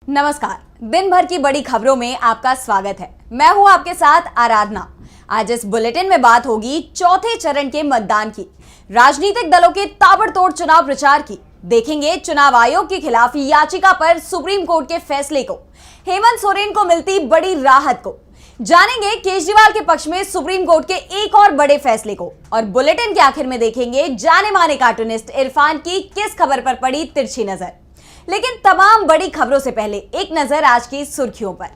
नमस्कार, दिन भर की बड़ी खबरों में आपका स्वागत है। मैं हूं आपके साथ आराधना। आज इस बुलेटिन में बात होगी चौथे चरण के मतदान की, राजनीतिक दलों के ताबड़तोड़ चुनाव प्रचार की, देखेंगे चुनाव आयोग के खिलाफ याचिका पर सुप्रीम कोर्ट के फैसले को, हेमंत सोरेन को मिलती बड़ी राहत को, जानेंगे केजरीवाल के पक्ष में सुप्रीम कोर्ट के एक और बड़े फैसले को, और बुलेटिन के आखिर में देखेंगे जाने माने कार्टूनिस्ट इरफान की किस खबर पर पड़ी तिरछी नजर। लेकिन तमाम बड़ी खबरों से पहले एक नजर आज की सुर्खियों पर।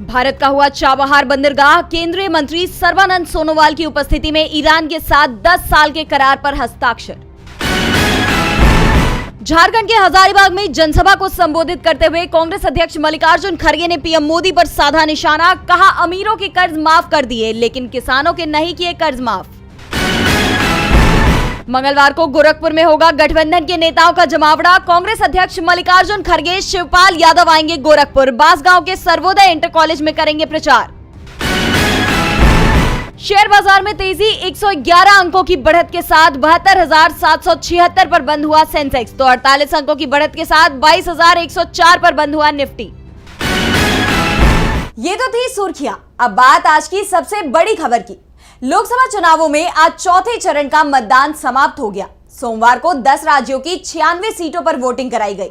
भारत का हुआ चाबहार बंदरगाह, केंद्रीय मंत्री सर्बानंद सोनोवाल की उपस्थिति में ईरान के साथ 10 साल के करार पर हस्ताक्षर। झारखंड के हजारीबाग में जनसभा को संबोधित करते हुए कांग्रेस अध्यक्ष मल्लिकार्जुन खड़गे ने पीएम मोदी पर साधा निशाना, कहा अमीरों के कर्ज माफ कर दिए लेकिन किसानों के नहीं किए कर्ज माफ। मंगलवार को गोरखपुर में होगा गठबंधन के नेताओं का जमावड़ा, कांग्रेस अध्यक्ष मल्लिकार्जुन खड़गे, शिवपाल यादव आएंगे गोरखपुर, बांसगांव के सर्वोदय इंटर कॉलेज में करेंगे प्रचार। शेयर बाजार में तेजी, 111 अंकों की बढ़त के साथ 72,776 पर बंद हुआ सेंसेक्स, तो 48 अंकों की बढ़त के साथ 22,104 पर बंद हुआ निफ्टी। ये तो थी सुर्खियां। अब बात आज की सबसे बड़ी खबर की। लोकसभा चुनावों में आज चौथे चरण का मतदान समाप्त हो गया। सोमवार को 10 राज्यों की 96 सीटों पर वोटिंग कराई गई।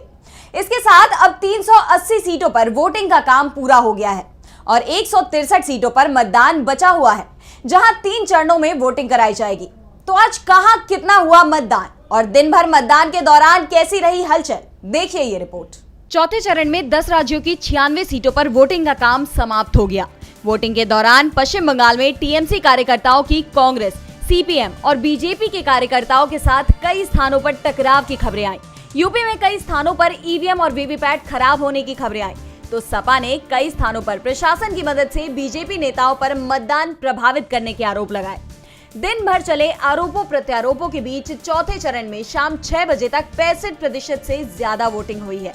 इसके साथ अब 380 सीटों पर वोटिंग का काम पूरा हो गया है और 163 सीटों पर मतदान बचा हुआ है, जहां 3 चरणों में वोटिंग कराई जाएगी। तो आज कहां कितना हुआ मतदान और दिन भर मतदान के दौरान कैसी रही हलचल, देखिए ये रिपोर्ट। चौथे चरण में 10 राज्यों की 96 सीटों पर वोटिंग का काम समाप्त हो गया। वोटिंग के दौरान पश्चिम बंगाल में टीएमसी कार्यकर्ताओं की कांग्रेस, सीपीएम और बीजेपी के कार्यकर्ताओं के साथ कई स्थानों पर टकराव की खबरें आई। यूपी में कई स्थानों पर ईवीएम और वीवीपैट खराब होने की खबरें आई, तो सपा ने कई स्थानों पर प्रशासन की मदद से बीजेपी नेताओं पर मतदान प्रभावित करने के आरोप लगाए। दिन भर चले आरोपों प्रत्यारोपों के बीच चौथे चरण में शाम 6 बजे तक 65% से ज्यादा वोटिंग हुई है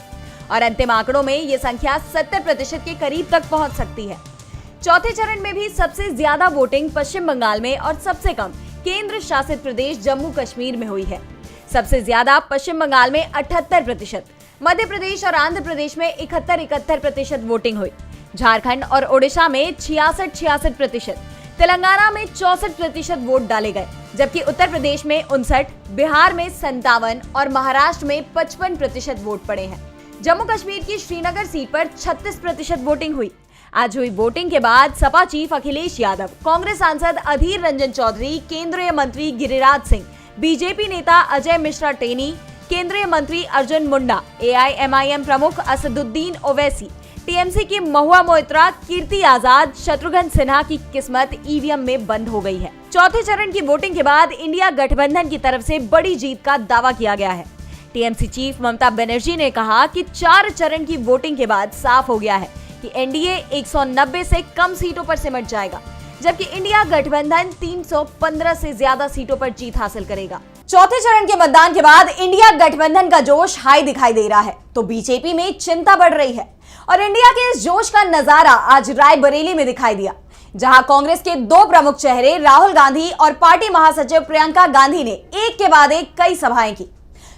और अंतिम आंकड़ों में ये संख्या 70% के करीब तक पहुंच सकती है। चौथे चरण में भी सबसे ज्यादा वोटिंग पश्चिम बंगाल में और सबसे कम केंद्र शासित प्रदेश जम्मू कश्मीर में हुई है। सबसे ज्यादा पश्चिम बंगाल में 78%, मध्य प्रदेश और आंध्र प्रदेश में 71% वोटिंग हुई। झारखंड और ओडिशा में 66%, तेलंगाना में 64% वोट डाले गए, जबकि उत्तर प्रदेश में 59%, बिहार में 57% और महाराष्ट्र में 55% वोट पड़े हैं। जम्मू कश्मीर की श्रीनगर सीट पर 36% वोटिंग हुई। आज हुई वोटिंग के बाद सपा चीफ अखिलेश यादव, कांग्रेस सांसद अधीर रंजन चौधरी, केंद्रीय मंत्री गिरिराज सिंह, बीजेपी नेता अजय मिश्रा टेनी, केंद्रीय मंत्री अर्जुन मुंडा, एआईएमआईएम प्रमुख असदुद्दीन ओवैसी, टीएमसी की महुआ मोइत्रा, कीर्ति आजाद, शत्रुघ्न सिन्हा की किस्मत ईवीएम में बंद हो गई है। चौथे चरण की वोटिंग के बाद इंडिया गठबंधन की तरफ से बड़ी जीत का दावा किया गया है। टीएमसी चीफ ममता बनर्जी ने कहा कि 4 चरण की वोटिंग के बाद साफ हो गया है कि एनडीए 190 से कम सीटों पर सिमट जाएगा, जबकि इंडिया गठबंधन 315 से ज्यादा सीटों पर जीत हासिल करेगा। चौथे चरण के मतदान के बाद इंडिया गठबंधन का जोश हाई दिखाई दे रहा है, तो बीजेपी में चिंता बढ़ रही है और इंडिया के इस जोश का नजारा आज रायबरेली में दिखाई दिया, जहां कांग्रेस के 2 प्रमुख चेहरे राहुल गांधी और पार्टी महासचिव प्रियंका गांधी ने एक के बाद एक कई सभाएं की।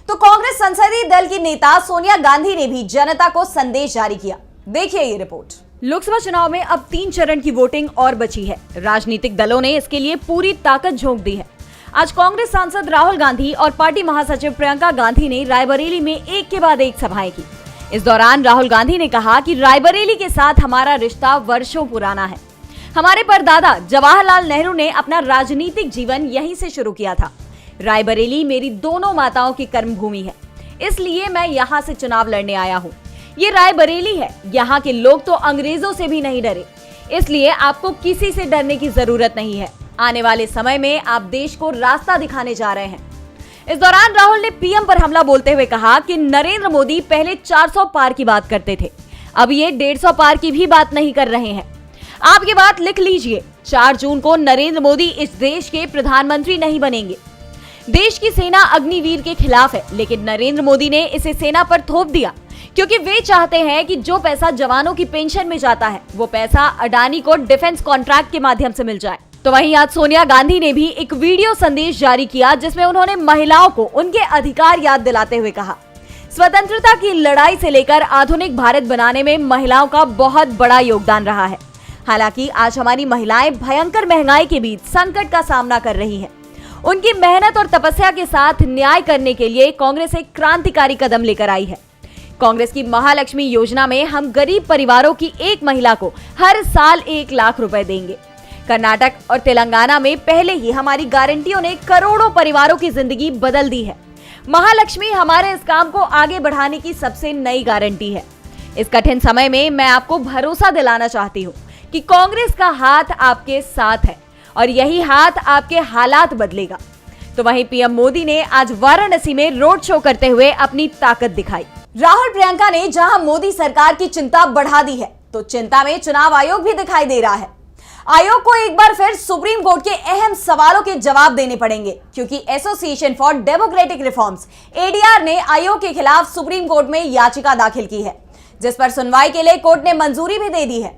तो कांग्रेस संसदीय दल की नेता सोनिया गांधी ने भी जनता को संदेश जारी किया, देखिए ये रिपोर्ट। लोकसभा चुनाव में अब 3 चरण की वोटिंग और बची है। राजनीतिक दलों ने इसके लिए पूरी ताकत झोंक दी है। आज कांग्रेस सांसद राहुल गांधी और पार्टी महासचिव प्रियंका गांधी ने रायबरेली में एक के बाद एक सभाएं की। इस दौरान राहुल गांधी ने कहा कि रायबरेली के साथ हमारा रिश्ता वर्षों पुराना है। हमारे परदादा जवाहरलाल नेहरू ने अपना राजनीतिक जीवन यहीं से शुरू किया था। रायबरेली मेरी दोनों माताओं की कर्मभूमि है, इसलिए मैं यहाँ से चुनाव लड़ने आया हूँ। ये रायबरेली है, यहाँ के लोग तो अंग्रेजों से भी नहीं डरे, इसलिए आपको किसी से डरने की जरूरत नहीं है। आने वाले समय में आप देश को रास्ता दिखाने जा रहे हैं। इस दौरान राहुल ने पीएम पर हमला बोलते हुए कहा कि नरेंद्र मोदी पहले 400 पार की बात करते थे, अब ये 150 पार की भी बात नहीं कर रहे हैं। आप ये बात लिख लीजिए, 4 जून को नरेंद्र मोदी इस देश के प्रधानमंत्री नहीं बनेंगे। देश की सेना अग्निवीर के खिलाफ है, लेकिन नरेंद्र मोदी ने इसे सेना पर थोप दिया, क्योंकि वे चाहते हैं कि जो पैसा जवानों की पेंशन में जाता है वो पैसा अडानी को डिफेंस कॉन्ट्रैक्ट के माध्यम से मिल जाए। तो वहीं आज सोनिया गांधी ने भी एक वीडियो संदेश जारी किया, जिसमें उन्होंने महिलाओं को उनके अधिकार याद दिलाते हुए कहा, स्वतंत्रता की लड़ाई से लेकर आधुनिक भारत बनाने में महिलाओं का बहुत बड़ा योगदान रहा है। हालांकि आज हमारी महिलाएं भयंकर महंगाई के बीच संकट का सामना कर रही हैं। उनकी मेहनत और तपस्या के साथ न्याय करने के लिए कांग्रेस एक क्रांतिकारी कदम लेकर आई है। कांग्रेस की महालक्ष्मी योजना में हम गरीब परिवारों की एक महिला को हर साल 1 लाख रुपए देंगे। कर्नाटक और तेलंगाना में पहले ही हमारी गारंटियों ने करोड़ों परिवारों की जिंदगी बदल दी है। महालक्ष्मी हमारे इस काम को आगे बढ़ाने की सबसे नई गारंटी है। इस कठिन समय में मैं आपको भरोसा दिलाना चाहती हूँ कि कांग्रेस का हाथ आपके साथ है और यही हाथ आपके हालात बदलेगा। तो वहीं पीएम मोदी ने आज वाराणसी में रोड शो करते हुए अपनी ताकत दिखाई। राहुल प्रियंका ने जहां मोदी सरकार की चिंता बढ़ा दी है, तो चिंता में चुनाव आयोग भी दिखाई दे रहा है। आयोग को एक बार फिर सुप्रीम कोर्ट के अहम सवालों के जवाब देने पड़ेंगे, क्योंकि association for democratic reforms ADR ने आयोग के खिलाफ सुप्रीम कोर्ट में याचिका दाखिल की है, जिस पर सुनवाई के लिए कोर्ट ने मंजूरी भी दे दी है।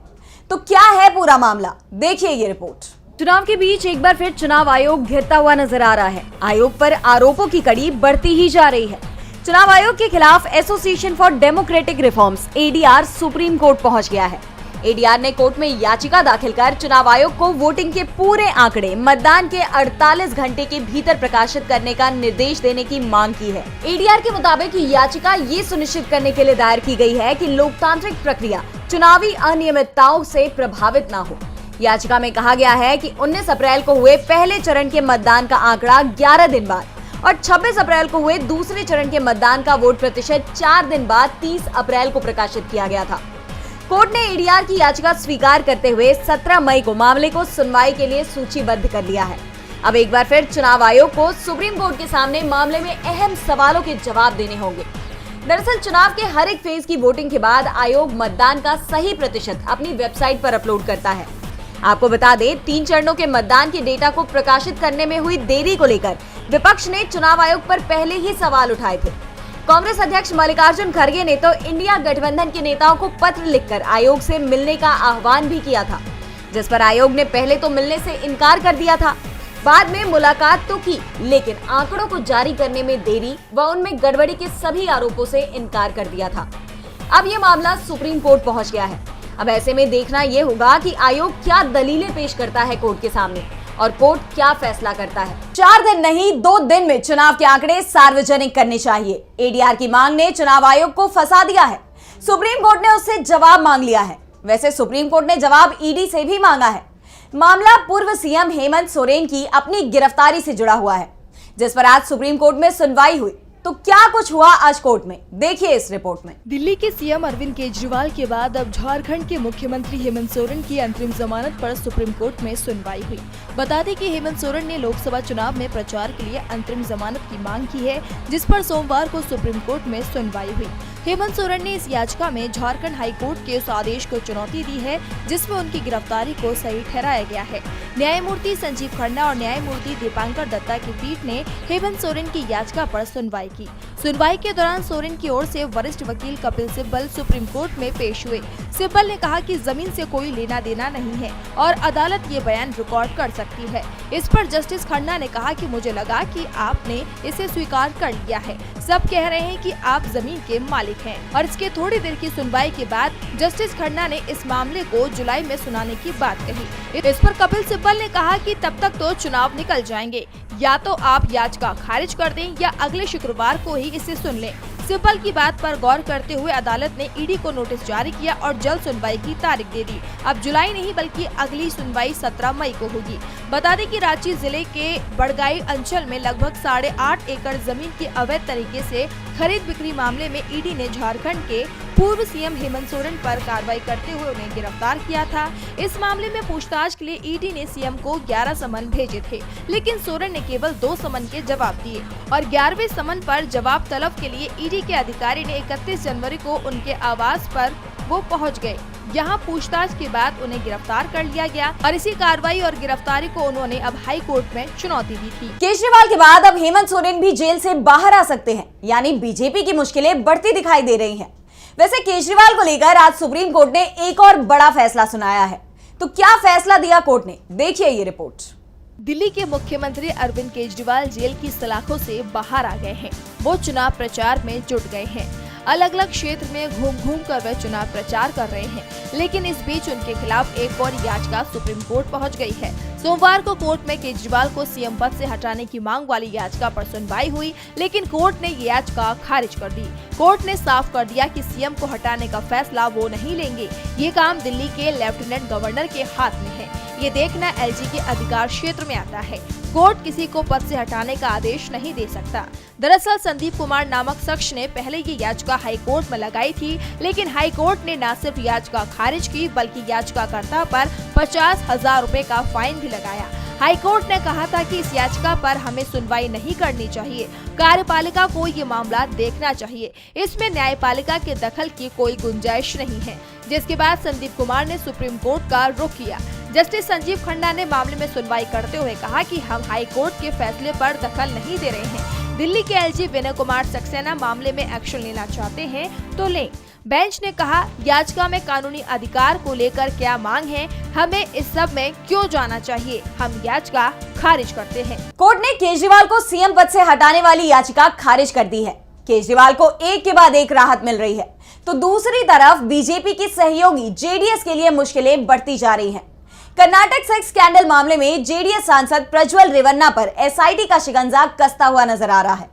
तो क्या है पूरा मामला, देखिए ये रिपोर्ट। चुनाव के बीच एक बार फिर चुनाव आयोग घिरता हुआ नजर आ रहा है। आयोग पर आरोपों की कड़ी बढ़ती ही जा रही है। चुनाव आयोग के खिलाफ association for democratic reforms ADR supreme court पहुंच गया है। एडीआर ने कोर्ट में याचिका दाखिल कर चुनाव आयोग को वोटिंग के पूरे आंकड़े मतदान के 48 घंटे के भीतर प्रकाशित करने का निर्देश देने की मांग की है। एडीआर के मुताबिक याचिका ये सुनिश्चित करने के लिए दायर की गई है कि लोकतांत्रिक प्रक्रिया चुनावी अनियमितताओं से प्रभावित न हो। याचिका में कहा गया है कि 19 अप्रैल को हुए पहले चरण के मतदान का आंकड़ा 11 दिन बाद और 26 अप्रैल को हुए दूसरे चरण के मतदान का वोट प्रतिशत 4 दिन बाद 30 अप्रैल को प्रकाशित किया गया था। कोर्ट ने एडीआर की याचिका स्वीकार करते हुए 17 मई को मामले को सुनवाई के लिए सूचीबद्ध कर लिया है। अब एक बार फिर चुनाव आयोग को सुप्रीम कोर्ट के सामने मामले में अहम सवालों के जवाब देने होंगे। दरअसल चुनाव के हर एक फेज की वोटिंग के बाद आयोग मतदान का सही प्रतिशत अपनी वेबसाइट पर अपलोड करता है। आपको बता दें, 3 चरणों के मतदान के डेटा को प्रकाशित करने में हुई देरी को लेकर विपक्ष ने चुनाव आयोग पर पहले ही सवाल उठाए थे। कांग्रेस अध्यक्ष मल्लिकार्जुन खड़गे ने तो इंडिया गठबंधन के नेताओं को पत्र लिखकर आयोग से मिलने का आह्वान भी किया था, जिस पर आयोग ने पहले तो मिलने से इनकार कर दिया था, बाद में मुलाकात तो की, लेकिन आंकड़ों को जारी करने में देरी व उनमें गड़बड़ी के सभी आरोपों से इनकार कर दिया था। अब ये मामला सुप्रीम कोर्ट पहुंच गया है। अब ऐसे में देखना यह होगा कि आयोग क्या दलीलें पेश करता है कोर्ट के सामने और कोर्ट क्या फैसला करता है। 4 दिन नहीं 2 दिन में चुनाव के आंकड़े सार्वजनिक करने चाहिए। एडीआर की मांग ने चुनाव आयोग को फंसा दिया है। सुप्रीम कोर्ट ने उससे जवाब मांग लिया है। वैसे सुप्रीम कोर्ट ने जवाब ईडी से भी मांगा है। मामला पूर्व सीएम हेमंत सोरेन की अपनी गिरफ्तारी से जुड़ा हुआ है, जिस पर आज सुप्रीम कोर्ट में सुनवाई हुई। तो क्या कुछ हुआ आज कोर्ट में, देखिए इस रिपोर्ट में। दिल्ली के सीएम अरविंद केजरीवाल के बाद अब झारखंड के मुख्यमंत्री हेमंत सोरेन की अंतरिम जमानत पर सुप्रीम कोर्ट में सुनवाई हुई। बता दें कि हेमंत सोरेन ने लोकसभा चुनाव में प्रचार के लिए अंतरिम जमानत की मांग की है, जिस पर सोमवार को सुप्रीम कोर्ट में सुनवाई हुई। हेमंत सोरेन ने इस याचिका में झारखंड हाई कोर्ट के उस आदेश को चुनौती दी है, जिसमें उनकी गिरफ्तारी को सही ठहराया गया है। न्यायमूर्ति संजीव खन्ना और न्यायमूर्ति दीपांकर दत्ता की पीठ ने हेमंत सोरेन की याचिका पर सुनवाई की। सुनवाई के दौरान सोरेन की ओर से वरिष्ठ वकील कपिल सिब्बल सुप्रीम कोर्ट में पेश हुए। सिब्बल ने कहा कि जमीन से कोई लेना देना नहीं है और अदालत ये बयान रिकॉर्ड कर सकती है। इस पर जस्टिस खन्ना ने कहा कि मुझे लगा कि आपने इसे स्वीकार कर लिया है। सब कह रहे हैं कि आप जमीन के मालिक हैं। और इसके थोड़ी देर की सुनवाई के बाद जस्टिस खन्ना ने इस मामले को जुलाई में सुनाने की बात कही। इस पर कपिल सिब्बल ने कहा कि तब तक तो चुनाव निकल जाएंगे, या तो आप याचिका खारिज कर दें या अगले शुक्रवार को ही इसे सुन लें। सिब्बल की बात पर गौर करते हुए अदालत ने ईडी को नोटिस जारी किया और जल्द सुनवाई की तारीख दे दी। अब जुलाई नहीं बल्कि अगली सुनवाई 17 मई को होगी। बता दें कि रांची जिले के बड़गाई अंचल में लगभग 8.5 एकड़ जमीन की अवैध तरीके से खरीद बिक्री मामले में ईडी ने झारखंड के पूर्व सीएम हेमंत सोरेन पर कार्रवाई करते हुए उन्हें गिरफ्तार किया था। इस मामले में पूछताछ के लिए ईडी ने सीएम को 11 समन भेजे थे, लेकिन सोरेन ने केवल 2 समन के जवाब दिए और 11वें समन पर जवाब तलब के लिए ईडी के अधिकारी ने 31 जनवरी को उनके आवास पर वो पहुंच गए। यहाँ पूछताछ के बाद उन्हें गिरफ्तार कर लिया गया और इसी कार्रवाई और गिरफ्तारी को उन्होंने अब हाई कोर्ट में चुनौती दी थी। केजरीवाल के बाद अब हेमंत सोरेन भी जेल से बाहर आ सकते हैं, यानी बीजेपी की मुश्किलें बढ़ती दिखाई दे रही हैं। वैसे केजरीवाल को लेकर आज सुप्रीम कोर्ट ने एक और बड़ा फैसला सुनाया है। तो क्या फैसला दिया कोर्ट ने, देखिए ये रिपोर्ट। दिल्ली के मुख्यमंत्री अरविंद केजरीवाल जेल की सलाखों से बाहर आ गए हैं। वो चुनाव प्रचार में जुट गए हैं। अलग अलग क्षेत्र में घूम कर वे चुनाव प्रचार कर रहे हैं, लेकिन इस बीच उनके खिलाफ एक और याचिका सुप्रीम कोर्ट पहुंच गई है। सोमवार को कोर्ट में केजरीवाल को सीएम पद से हटाने की मांग वाली याचिका पर सुनवाई हुई, लेकिन कोर्ट ने ये याचिका खारिज कर दी। कोर्ट ने साफ कर दिया कि सीएम को हटाने का फैसला वो नहीं लेंगे। ये काम दिल्ली के लेफ्टिनेंट गवर्नर के हाथ में है। ये देखना एलजी के अधिकार क्षेत्र में आता है। कोर्ट किसी को पद से हटाने का आदेश नहीं दे सकता। दरअसल संदीप कुमार नामक शख्स ने पहले ये याचिका हाई कोर्ट में लगाई थी, लेकिन हाई कोर्ट ने न सिर्फ याचिका खारिज की, बल्कि याचिकाकर्ता पर 50,000 रुपए का फाइन भी लगाया। हाई कोर्ट ने कहा था कि इस याचिका पर हमें सुनवाई नहीं करनी चाहिए, कार्यपालिका को ये मामला देखना चाहिए, इसमें न्यायपालिका के दखल की कोई गुंजाइश नहीं है। जिसके बाद संदीप कुमार ने सुप्रीम कोर्ट का रुख किया। जस्टिस संजीव खन्ना ने मामले में सुनवाई करते हुए कहा कि हम हाई कोर्ट के फैसले पर दखल नहीं दे रहे हैं। दिल्ली के एलजी विनय कुमार सक्सेना मामले में एक्शन लेना चाहते हैं तो लें। बेंच ने कहा, याचिका में कानूनी अधिकार को लेकर क्या मांग है, हमें इस सब में क्यों जाना चाहिए, हम याचिका खारिज करते हैं। कोर्ट ने केजरीवाल को सीएम पद से हटाने वाली याचिका खारिज कर दी है। केजरीवाल को एक के बाद एक राहत मिल रही है, तो दूसरी तरफ बीजेपी की सहयोगी जेडीएस के लिए मुश्किलें बढ़ती जा रही हैं। कर्नाटक सेक्स स्कैंडल मामले में जेडीएस सांसद प्रज्वल रेवन्ना पर एसआईटी का शिकंजा कसता हुआ नजर आ रहा है।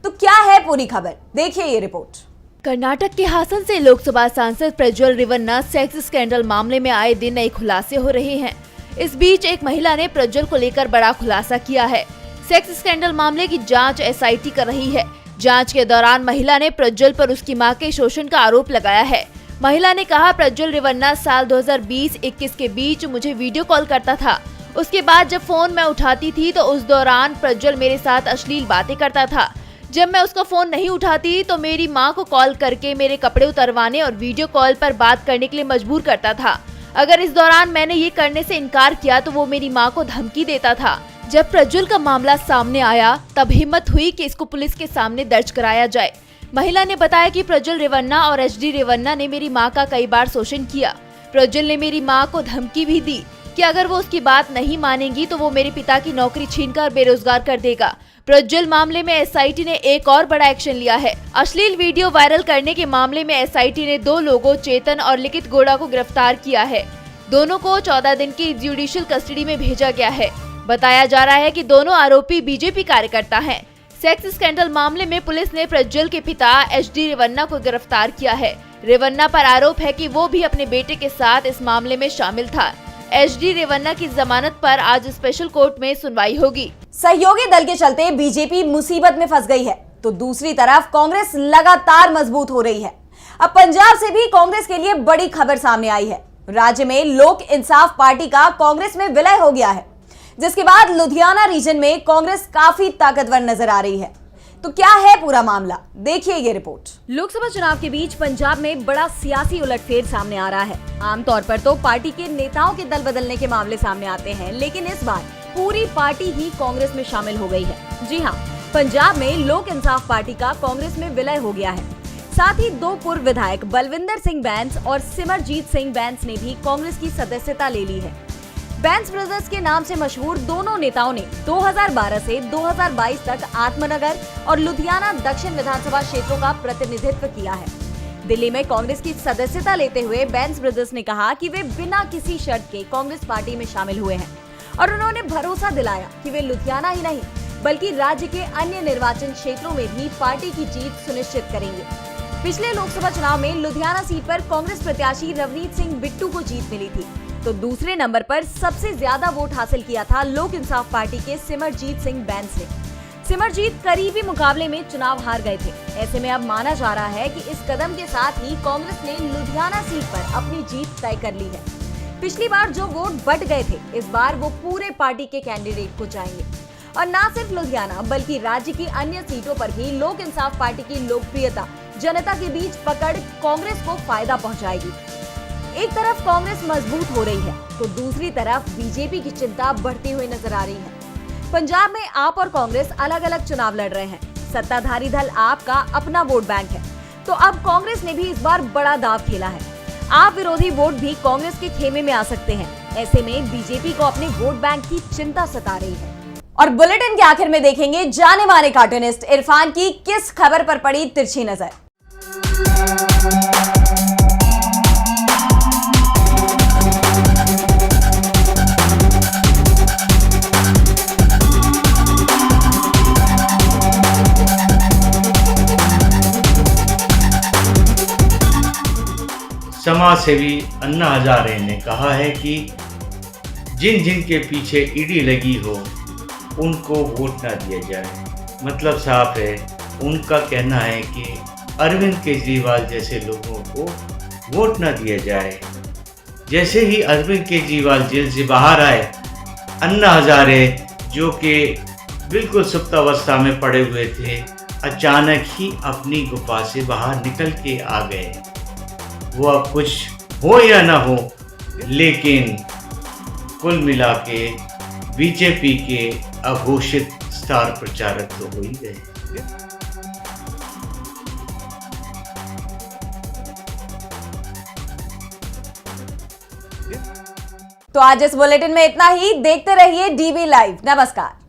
तो क्या है पूरी खबर, देखिए ये रिपोर्ट। कर्नाटक के हासन से लोकसभा सांसद प्रज्वल रेवन्ना सेक्स स्कैंडल मामले में आए दिन नए खुलासे हो रहे हैं। इस बीच एक महिला ने प्रज्वल को लेकर बड़ा खुलासा किया है। सेक्स स्कैंडल मामले की जांच एसआईटी कर रही है। जांच के दौरान महिला ने प्रज्वल पर उसकी मां के शोषण का आरोप लगाया है। महिला ने कहा, प्रज्वल रेवन्ना साल 2020-21 के बीच मुझे वीडियो कॉल करता था। उसके बाद जब फोन मैं उठाती थी तो उस दौरान प्रज्वल मेरे साथ अश्लील बातें करता था। जब मैं उसका फोन नहीं उठाती तो मेरी मां को कॉल करके मेरे कपड़े उतरवाने और वीडियो कॉल पर बात करने के लिए मजबूर करता था। अगर इस दौरान मैंने ये करने से इनकार किया तो वो मेरी मां को धमकी देता था। जब प्रज्वल का मामला सामने आया तब हिम्मत हुई कि इसको पुलिस के सामने दर्ज कराया जाए। महिला ने बताया कि प्रज्वल रेवन्ना और एचडी रेवन्ना ने मेरी मां का कई बार शोषण किया। प्रज्वल ने मेरी मां को धमकी भी दी कि अगर वो उसकी बात नहीं मानेगी तो वो मेरे पिता की नौकरी छीनकर बेरोजगार कर देगा। प्रज्वल मामले में एसआईटी ने एक और बड़ा एक्शन लिया है। अश्लील वीडियो वायरल करने के मामले में एसआईटी ने 2 लोगों चेतन और लिखित गौड़ा को गिरफ्तार किया है। दोनों को 14 दिन की जुडिशियल कस्टडी में भेजा गया है। बताया जा रहा है कि दोनों आरोपी बीजेपी कार्यकर्ता हैं। सेक्स स्कैंडल मामले में पुलिस ने प्रज्वल के पिता एचडी रेवन्ना को गिरफ्तार किया है। रेवन्ना पर आरोप है कि वो भी अपने बेटे के साथ इस मामले में शामिल था। एचडी रेवन्ना की जमानत पर आज स्पेशल कोर्ट में सुनवाई होगी। सहयोगी दल के चलते बीजेपी मुसीबत में फंस गई है, तो दूसरी तरफ कांग्रेस लगातार मजबूत हो रही है। अब पंजाब से भी कांग्रेस के लिए बड़ी खबर सामने आई है। राज्य में लोक इंसाफ पार्टी का कांग्रेस में विलय हो गया है, जिसके बाद लुधियाना रीजन में कांग्रेस काफी ताकतवर नजर आ रही है। तो क्या है पूरा मामला, देखिए ये रिपोर्ट। लोकसभा चुनाव के बीच पंजाब में बड़ा सियासी उलटफेर सामने आ रहा है। आमतौर पर तो पार्टी के नेताओं के दल बदलने के मामले सामने आते हैं, लेकिन इस बार पूरी पार्टी ही कांग्रेस में शामिल हो गई है। जी हाँ, पंजाब में लोक इंसाफ पार्टी का कांग्रेस में विलय हो गया है। साथ ही 2 पूर्व विधायक बलविंदर सिंह बैंस और सिमरजीत सिंह बैंस ने भी कांग्रेस की सदस्यता ले ली है। बैंस ब्रदर्स के नाम से मशहूर दोनों नेताओं ने 2012 से 2022 तक आत्मनगर और लुधियाना दक्षिण विधानसभा क्षेत्रों का प्रतिनिधित्व किया है। दिल्ली में कांग्रेस की सदस्यता लेते हुए बैंस ब्रदर्स ने कहा कि वे बिना किसी शर्त के कांग्रेस पार्टी में शामिल हुए हैं और उन्होंने भरोसा दिलाया कि वे लुधियाना ही नहीं बल्कि राज्य के अन्य निर्वाचन क्षेत्रों में भी पार्टी की जीत सुनिश्चित करेंगे। पिछले लोकसभा चुनाव में लुधियाना सीट पर कांग्रेस प्रत्याशी रवनीत सिंह बिट्टू को जीत मिली थी, तो दूसरे नंबर पर सबसे ज्यादा वोट हासिल किया था लोक इंसाफ पार्टी के सिमरजीत सिंह बैंस ने। सिमरजीत करीबी मुकाबले में चुनाव हार गए थे। ऐसे में अब माना जा रहा है कि इस कदम के साथ ही कांग्रेस ने लुधियाना सीट पर अपनी जीत तय कर ली है। पिछली बार जो वोट बट गए थे, इस बार वो पूरे पार्टी के कैंडिडेट को जाएंगे और न सिर्फ लुधियाना बल्कि राज्य की अन्य सीटों पर भी लोक इंसाफ पार्टी की लोकप्रियता जनता के बीच पकड़ कांग्रेस को फायदा पहुंचाएगी। एक तरफ कांग्रेस मजबूत हो रही है, तो दूसरी तरफ बीजेपी की चिंता बढ़ती हुई नजर आ रही है। पंजाब में आप और कांग्रेस अलग अलग चुनाव लड़ रहे हैं। सत्ताधारी दल आप का अपना वोट बैंक है, तो अब कांग्रेस ने भी इस बार बड़ा दांव खेला है। आप विरोधी वोट भी कांग्रेस के खेमे में आ सकते हैं। ऐसे में बीजेपी को अपने वोट बैंक की चिंता सता रही है। और बुलेटिन के आखिर में देखेंगे जाने माने कार्टूनिस्ट इरफान की किस खबर पर पड़ी तिरछी नजर। समाज सेवी अन्ना हजारे ने कहा है कि जिन जिन के पीछे ईडी लगी हो उनको वोट ना दिया जाए। मतलब साफ है, उनका कहना है कि अरविंद केजरीवाल जैसे लोगों को वोट ना दिया जाए। जैसे ही अरविंद केजरीवाल जेल से बाहर आए, अन्ना हजारे जो कि बिल्कुल सुप्तावस्था में पड़े हुए थे, अचानक ही अपनी गुफा से बाहर निकल के आ गए। वो अब कुछ हो या ना हो, लेकिन कुल मिला के बीजेपी के अघोषित स्टार प्रचारक तो हो ही गए। तो आज इस बुलेटिन में इतना ही। देखते रहिए डीवी लाइव। नमस्कार।